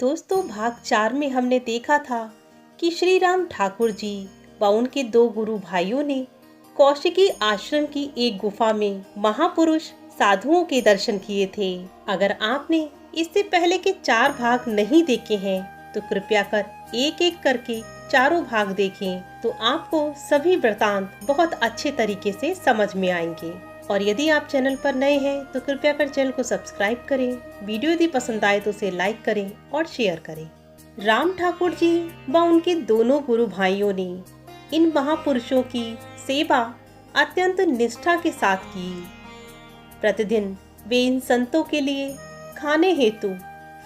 दोस्तों, भाग 4 में हमने देखा था कि श्री राम ठाकुर जी व उनके दो गुरु भाइयों ने कौशिकी आश्रम की एक गुफा में महापुरुष साधुओं के दर्शन किए थे। अगर आपने इससे पहले के 4 भाग नहीं देखे हैं तो कृपया कर एक एक करके चारों भाग देखें, तो आपको सभी वृतांत बहुत अच्छे तरीके से समझ में आएंगे। और यदि आप चैनल पर नए हैं तो कृपया कर चैनल को सब्सक्राइब करें। वीडियो यदि पसंद आए तो उसे लाइक करें और शेयर करें। राम ठाकुर जी व उनके दोनों गुरु भाइयों ने इन महापुरुषों की सेवा अत्यंत निष्ठा के साथ की। प्रतिदिन वे इन संतों के लिए खाने हेतु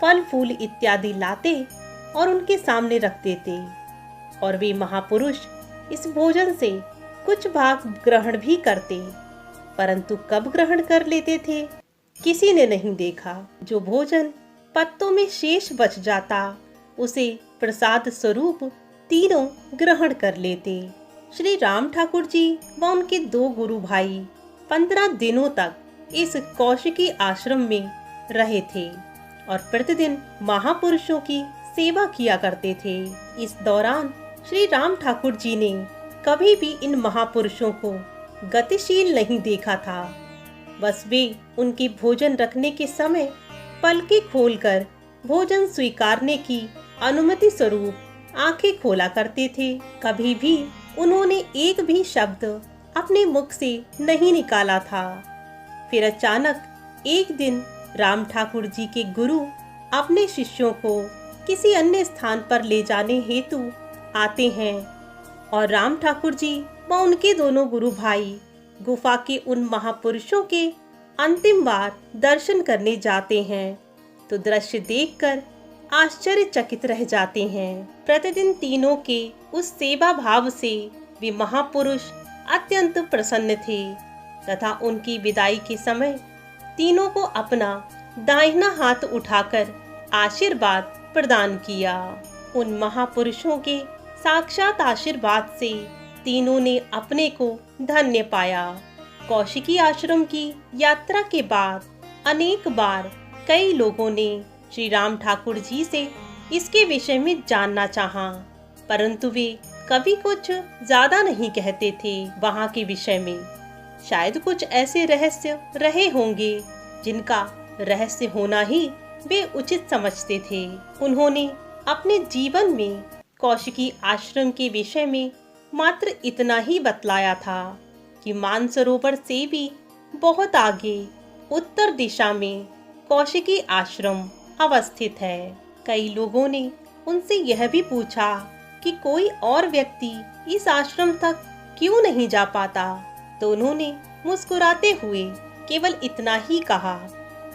फल फूल इत्यादि लाते और उनके सामने रखते थे, और वे महापुरुष इस भोजन से कुछ भाग ग्रहण भी करते, परंतु कब ग्रहण कर लेते थे किसी ने नहीं देखा। जो भोजन पत्तों में शेष बच जाता उसे प्रसाद स्वरूप तीनों ग्रहण कर लेते। श्री राम ठाकुर जी व उनके दो गुरु भाई 15 दिनों तक इस कौशिकी आश्रम में रहे थे और प्रतिदिन महापुरुषों की सेवा किया करते थे। इस दौरान श्री राम ठाकुर जी ने कभी भी इन महापुरुषों को गतिशील नहीं देखा था। बस वे उनके भोजन रखने के समय पलकें खोलकर भोजन स्वीकारने की अनुमति स्वरूप आंखें खोला करते थे। कभी भी उन्होंने एक भी शब्द अपने मुख से नहीं निकाला था। फिर अचानक एक दिन राम ठाकुर जी के गुरु अपने शिष्यों को किसी अन्य स्थान पर ले जाने हेतु आते हैं और राम ठाकुर जी व उनके दोनों गुरु भाई गुफा के उन महापुरुषों के अंतिम बार दर्शन करने जाते हैं तो दृश्य देखकर आश्चर्यचकित रह जाते हैं। प्रतिदिन तीनों के उस सेवा भाव से वे महापुरुष अत्यंत प्रसन्न थे तथा उनकी विदाई के समय तीनों को अपना दाहिना हाथ उठाकर आशीर्वाद प्रदान किया। उन महापुरुषों के साक्षात आशीर्वाद से तीनों ने अपने को धन्य पाया। कौशिकी आश्रम की यात्रा के बाद अनेक बार कई लोगों ने श्री राम ठाकुर जी से इसके विषय में जानना चाहा, परंतु वे कभी कुछ ज्यादा नहीं कहते थे वहाँ के विषय में। शायद कुछ ऐसे रहस्य रहे होंगे जिनका रहस्य होना ही वे उचित समझते थे। उन्होंने अपने जीवन में कौशिकी आश्रम के विषय में मात्र इतना ही बतलाया था कि मानसरोवर से भी बहुत आगे उत्तर दिशा में कौशिकी आश्रम अवस्थित है। कई लोगों ने उनसे यह भी पूछा कि कोई और व्यक्ति इस आश्रम तक क्यों नहीं जा पाता, तो उन्होंने मुस्कुराते हुए केवल इतना ही कहा,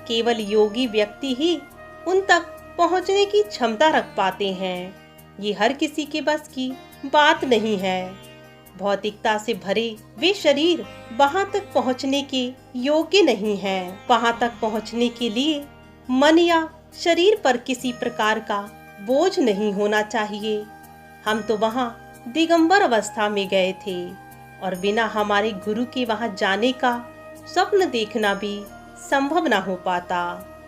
केवल योगी व्यक्ति ही उन तक पहुंचने की क्षमता रख पाते हैं। ये हर किसी के बस की बात नहीं है। भौतिकता से भरे वे शरीर वहां तक पहुंचने के योग्य नहीं है। वहां तक पहुंचने के लिए मन या शरीर पर किसी प्रकार का बोझ नहीं होना चाहिए। हम तो वहां दिगंबर अवस्था में गए थे और बिना हमारे गुरु के वहां जाने का स्वप्न देखना भी संभव ना हो पाता।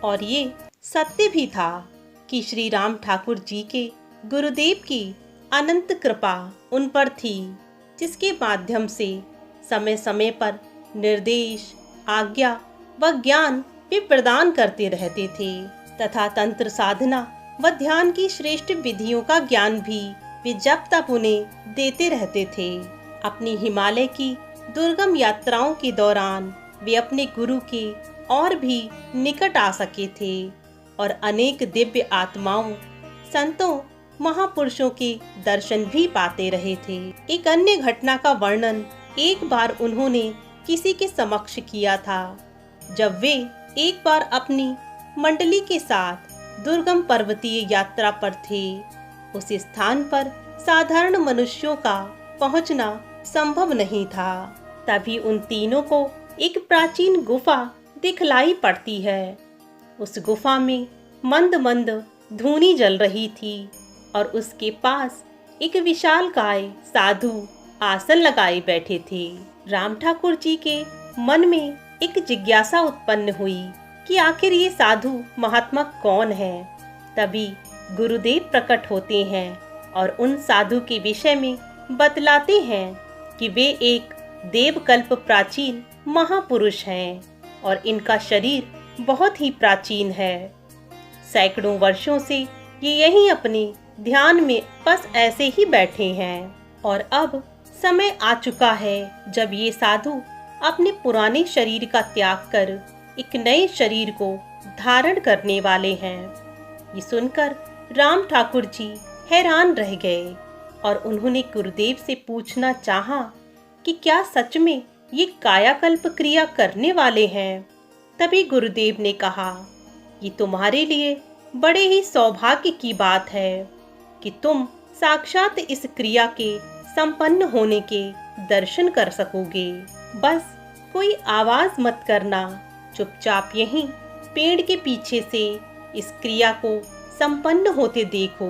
और ये सत्य भी था कि श्री राम ठाकुर जी के गुरुदेव की अनंत कृपा उन पर थी, जिसके माध्यम से समय समय पर निर्देश, आज्ञा व ज्ञान वे प्रदान करते रहते थे तथा तंत्र साधना व ध्यान की श्रेष्ठ विधियों का ज्ञान भी वे जब तक उन्हें देते रहते थे। अपनी हिमालय की दुर्गम यात्राओं के दौरान वे अपने गुरु के और भी निकट आ सके थे और अनेक दिव्य आत्माओं, संतों, महापुरुषों के दर्शन भी पाते रहे थे। एक अन्य घटना का वर्णन एक बार उन्होंने किसी के समक्ष किया था, जब वे एक बार अपनी मंडली के साथ दुर्गम पर्वतीय यात्रा पर थे। उस स्थान पर साधारण मनुष्यों का पहुंचना संभव नहीं था। तभी उन तीनों को एक प्राचीन गुफा दिखलाई पड़ती है। उस गुफा में मंद मंद धूनी जल रही थी और उसके पास एक विशालकाय साधु आसन लगाए बैठे थे। राम ठाकुर जी के मन में एक जिज्ञासा उत्पन्न हुई कि आखिर ये साधु महात्मा कौन है। तभी गुरुदेव प्रकट होते हैं और उन साधु के विषय में बतलाते हैं कि वे एक देवकल्प प्राचीन महापुरुष हैं और इनका शरीर बहुत ही प्राचीन है। सैकड़ों वर्षों से ये यहीं अपने ध्यान में बस ऐसे ही बैठे हैं और अब समय आ चुका है जब ये साधु अपने पुराने शरीर का त्याग कर एक नए शरीर को धारण करने वाले हैं। ये सुनकर राम ठाकुर जी हैरान रह गए और उन्होंने गुरुदेव से पूछना चाहा कि क्या सच में ये कायाकल्प क्रिया करने वाले हैं। तभी गुरुदेव ने कहा, ये तुम्हारे लिए बड़े ही सौभाग्य की बात है कि तुम साक्षात इस क्रिया के संपन्न होने के दर्शन कर सकोगे। बस कोई आवाज मत करना, चुपचाप यहीं पेड़ के पीछे से इस क्रिया को संपन्न होते देखो।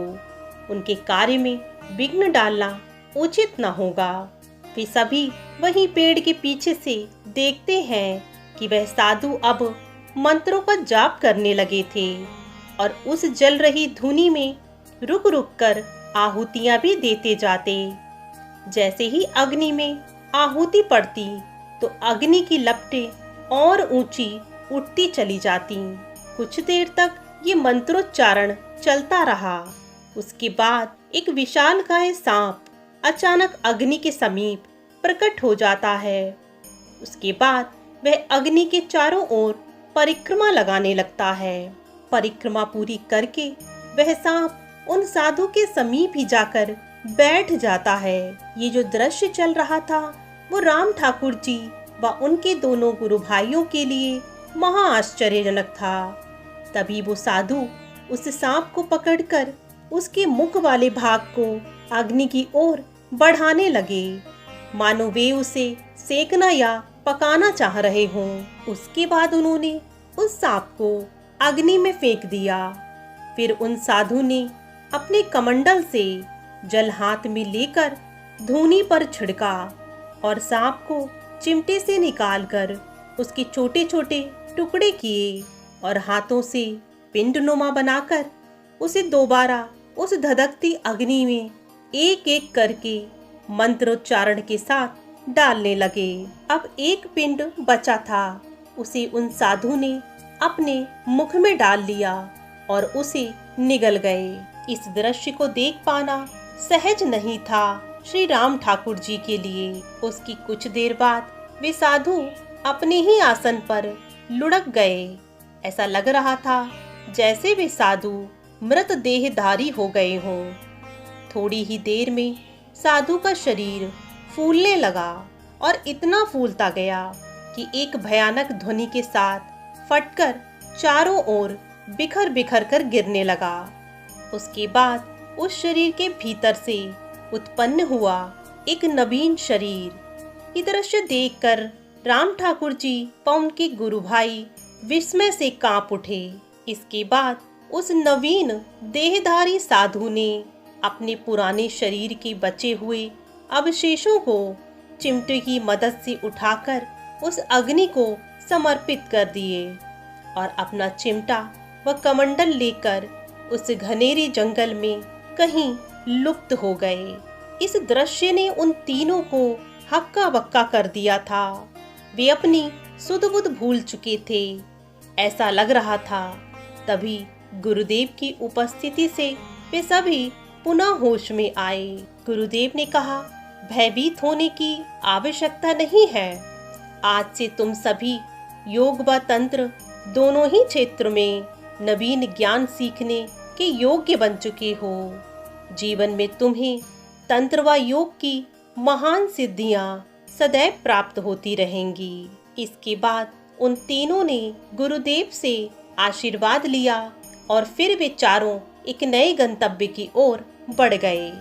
उनके कार्य में विघ्न डालना उचित न होगा। वे सभी वहीं पेड़ के पीछे से देखते हैं कि वह साधु अब मंत्रों का जाप करने लगे थे और उस जल रही धुनी में रुक रुक कर आहुतियां भी देते जाते। जैसे ही अग्नि में आहुति पड़ती तो अग्नि की लपटें और ऊंची उठती चली जाती। कुछ देर तक ये मंत्रोच्चारण चलता रहा। उसके बाद एक विशालकाय सांप अचानक अग्नि के समीप प्रकट हो जाता है। उसके बाद वह अग्नि के चारों ओर परिक्रमा लगाने लगता है। परिक्रमा पूरी करके वह सांप उन साधु के समीप ही जाकर बैठ जाता है। ये जो दृश्य चल रहा था वो राम ठाकुर जी व उनके दोनों गुरु भाइयों के लिए महा आश्चर्यजनक था। तभी वो साधु उस सांप को पकड़कर उसके मुख वाले भाग को अग्नि की ओर बढ़ाने लगे, मानो वे उसे सेकना या पकाना चाह रहे हों। उसके बाद उन्होंने उस सांप को अग्नि में फेंक दिया। फिर उन साधु ने अपने कमंडल से जल हाथ में लेकर धूनी पर छिड़का और सांप को चिमटे से निकालकर उसके छोटे छोटे टुकड़े किए और हाथों से पिंडनुमा बनाकर उसे दोबारा उस धधकती अग्नि में एक एक करके मंत्रोच्चारण के साथ डालने लगे। अब एक पिंड बचा था, उसे उन साधु ने अपने मुख में डाल लिया और उसे निगल गए। इस दृश्य को देख पाना सहज नहीं था श्री राम ठाकुर जी के लिए। उसकी कुछ देर बाद वे साधु अपने ही आसन पर लुढ़क गए। ऐसा लग रहा था जैसे वे साधु मृत देहधारी हो गए हों। थोड़ी ही देर में साधु का शरीर फूलने लगा और इतना फूलता गया कि एक भयानक ध्वनि के साथ फटकर चारों ओर बिखर बिखर कर गिरने लगा। उसके बाद उस शरीर के भीतर से उत्पन्न हुआ एक नवीन शरीर। ये दृश्य देखकर राम ठाकुर जी व उनके गुरु भाई विस्मय से कांप उठे। इसके बाद उस नवीन देहधारी साधु ने अपने पुराने शरीर के बचे हुए अवशेषों को चिमटे की मदद से उठाकर उस अग्नि को समर्पित कर दिए और अपना चिमटा व कमंडल लेकर उस घनेरे जंगल में कहीं लुप्त हो गए। इस दृश्य ने उन तीनों को हक्का बक्का कर दिया था। वे अपनी सुध बुध भूल चुके थे, ऐसा लग रहा था। तभी गुरुदेव की उपस्थिति से वे सभी पुनः होश में आए। गुरुदेव ने कहा, भयभीत होने की आवश्यकता नहीं है। आज से तुम सभी योग व तंत्र दोनों ही क्षेत्र में नवीन ज्ञान सीखने के योग्य बन चुके हो। जीवन में तुम्हें तंत्र व योग की महान सिद्धियां सदैव प्राप्त होती रहेंगी। इसके बाद उन तीनों ने गुरुदेव से आशीर्वाद लिया और फिर वे चारों एक नए गंतव्य की ओर बढ़ गए।